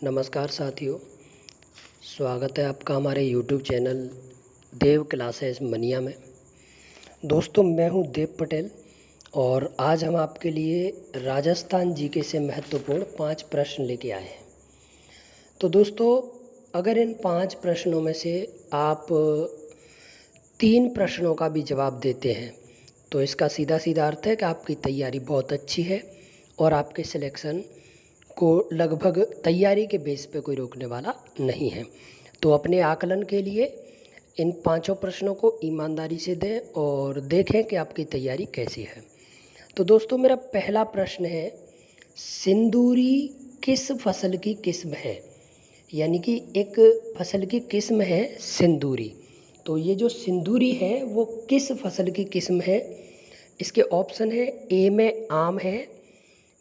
नमस्कार साथियों, स्वागत है आपका हमारे YouTube चैनल देव क्लासेस मनिया में। दोस्तों, मैं हूं देव पटेल और आज हम आपके लिए राजस्थान जीके से महत्वपूर्ण 5 प्रश्न लेके आए हैं। तो दोस्तों, अगर इन 5 प्रश्नों में से आप 3 प्रश्नों का भी जवाब देते हैं तो इसका सीधा सीधा अर्थ है कि आपकी तैयारी बहुत अच्छी है और आपके सिलेक्शन को लगभग तैयारी के बेस पे कोई रोकने वाला नहीं है। तो अपने आकलन के लिए इन 5 प्रश्नों को ईमानदारी से दें और देखें कि आपकी तैयारी कैसी है। तो दोस्तों, मेरा पहला प्रश्न है, सिंदूरी किस फसल की किस्म है? यानी कि एक फसल की किस्म है सिंदूरी। तो ये जो सिंदूरी है वो किस फसल की किस्म है? इसके ऑप्शन है, ए में आम है,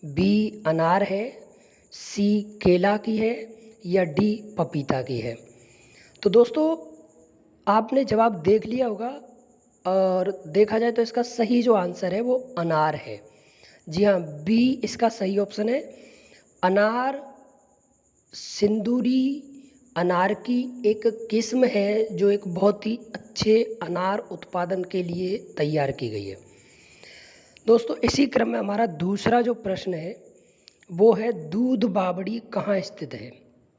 बी अनार है, सी केला की है या डी पपीता की है। तो दोस्तों, आपने जवाब देख लिया होगा और देखा जाए तो इसका सही जो आंसर है वो अनार है। जी हाँ, बी इसका सही ऑप्शन है। अनार सिंदूरी अनार की एक किस्म है जो एक बहुत ही अच्छे अनार उत्पादन के लिए तैयार की गई है। दोस्तों, इसी क्रम में हमारा दूसरा जो प्रश्न है वो है, दूध बावड़ी कहाँ स्थित है?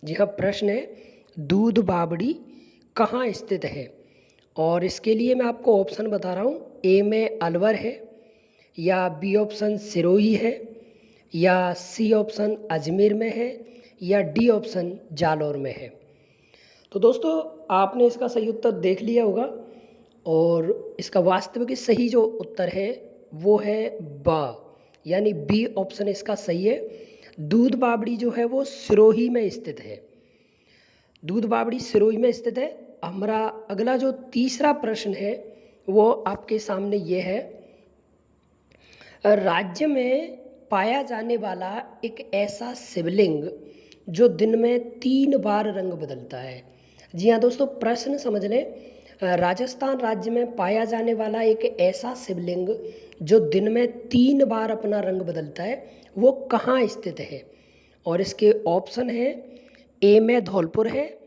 जी हाँ, प्रश्न है, दूध बावड़ी कहाँ स्थित है? और इसके लिए मैं आपको ऑप्शन बता रहा हूँ। ए में अलवर है, या बी ऑप्शन सिरोही है, या सी ऑप्शन अजमेर में है, या डी ऑप्शन जालौर में है। तो दोस्तों, आपने इसका सही उत्तर देख लिया होगा और इसका वास्तविक सही जो उत्तर है वो है बा, यानी बी ऑप्शन इसका सही है। दूध बावड़ी जो है वो सिरोही में स्थित है। दूध बावड़ी सिरोही में स्थित है। हमारा अगला जो तीसरा प्रश्न है वो आपके सामने ये है, राज्य में पाया जाने वाला एक ऐसा शिवलिंग जो दिन में 3 बार रंग बदलता है। जी हाँ दोस्तों, प्रश्न समझ लें। राजस्थान राज्य में पाया जाने वाला एक ऐसा शिवलिंग जो दिन में 3 बार अपना रंग बदलता है, वो कहाँ स्थित है? और इसके ऑप्शन है, ए में धौलपुर है,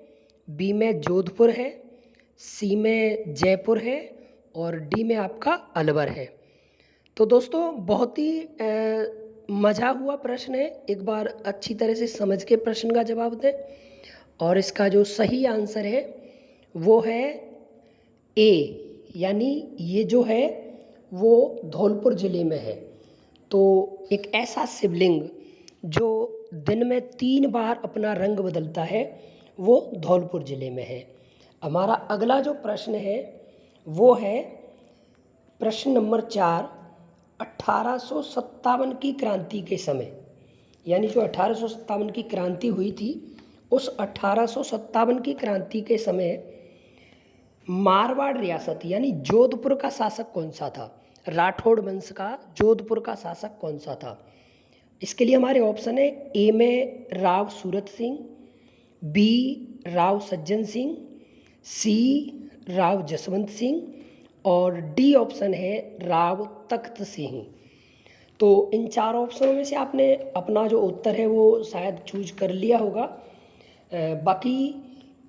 बी में जोधपुर है, सी में जयपुर है और डी में आपका अलवर है। तो दोस्तों, बहुत ही मज़ा हुआ प्रश्न है। एक बार अच्छी तरह से समझ के प्रश्न का जवाब दें। और इसका जो सही आंसर है वो है ए, यानी ये जो है वो धौलपुर ज़िले में है। तो एक ऐसा शिवलिंग जो दिन में 3 बार अपना रंग बदलता है वो धौलपुर ज़िले में है। हमारा अगला जो प्रश्न है वो है प्रश्न नंबर 4, 1857 की क्रांति के समय, यानी जो 1857 की क्रांति हुई थी, उस 1857 की क्रांति के समय मारवाड़ रियासत यानी जोधपुर का शासक कौन सा था? राठौड़ वंश का जोधपुर का शासक कौन सा था? इसके लिए हमारे ऑप्शन है, ए में राव सूरत सिंह, बी राव सज्जन सिंह, सी राव जसवंत सिंह और डी ऑप्शन है राव तख्त सिंह। तो इन 4 ऑप्शनों में से आपने अपना जो उत्तर है वो शायद चूज कर लिया होगा। बाकी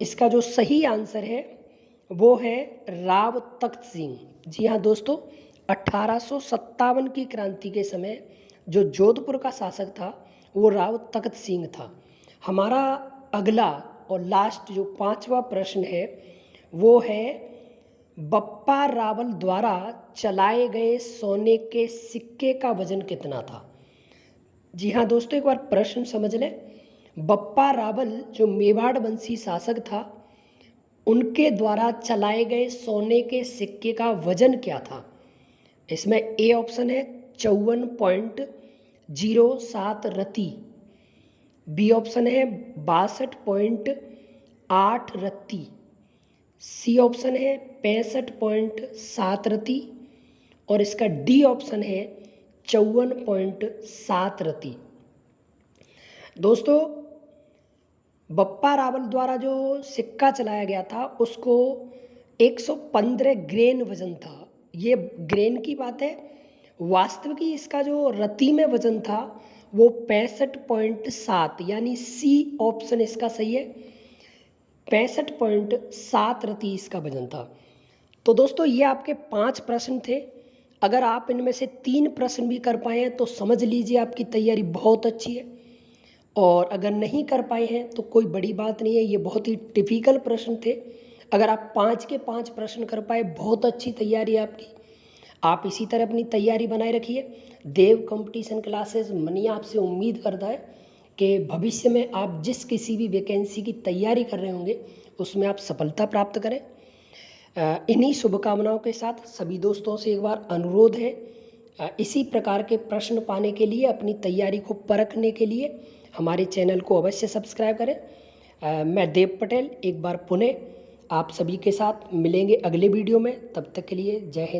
इसका जो सही आंसर है वो है राव तख्त सिंह। जी हाँ दोस्तों, 1857 की क्रांति के समय जो जोधपुर का शासक था वो राव तख्त सिंह था। हमारा अगला और लास्ट जो 5वां प्रश्न है वो है, बप्पा रावल द्वारा चलाए गए सोने के सिक्के का वजन कितना था? जी हाँ दोस्तों, एक बार प्रश्न समझ लें। बप्पा रावल जो मेवाड़ वंशी शासक था, उनके द्वारा चलाए गए सोने के सिक्के का वजन क्या था? इसमें ए ऑप्शन है 54.07 रति, बी ऑप्शन है 62.8 रति, सी ऑप्शन है 65.7 रति और इसका डी ऑप्शन है 54.7 रति। दोस्तों, बप्पा रावल द्वारा जो सिक्का चलाया गया था उसको 115 ग्रेन वजन था। ये ग्रेन की बात है। वास्तविक इसका जो रति में वजन था वो 65.7 यानी सी ऑप्शन इसका सही है। 65.7 रति इसका वजन था। तो दोस्तों ये आपके 5 प्रश्न थे। अगर आप इनमें से 3 प्रश्न भी कर पाए हैं तो समझ लीजिए आपकी तैयारी बहुत अच्छी है, और अगर नहीं कर पाए हैं तो कोई बड़ी बात नहीं है, ये बहुत ही टिपिकल प्रश्न थे। अगर आप 5 के 5 प्रश्न कर पाए, बहुत अच्छी तैयारी है आपकी। आप इसी तरह अपनी तैयारी बनाए रखिए। देव कंपटीशन क्लासेस मनिया आपसे उम्मीद करता है कि भविष्य में आप जिस किसी भी वैकेंसी की तैयारी कर रहे होंगे उसमें आप सफलता प्राप्त करें। इन्हीं शुभकामनाओं के साथ सभी दोस्तों से एक बार अनुरोध है, इसी प्रकार के प्रश्न पाने के लिए, अपनी तैयारी को परखने के लिए हमारे चैनल को अवश्य सब्सक्राइब करें। मैं देव पटेल एक बार पुनः आप सभी के साथ मिलेंगे अगले वीडियो में। तब तक के लिए जय हिंद।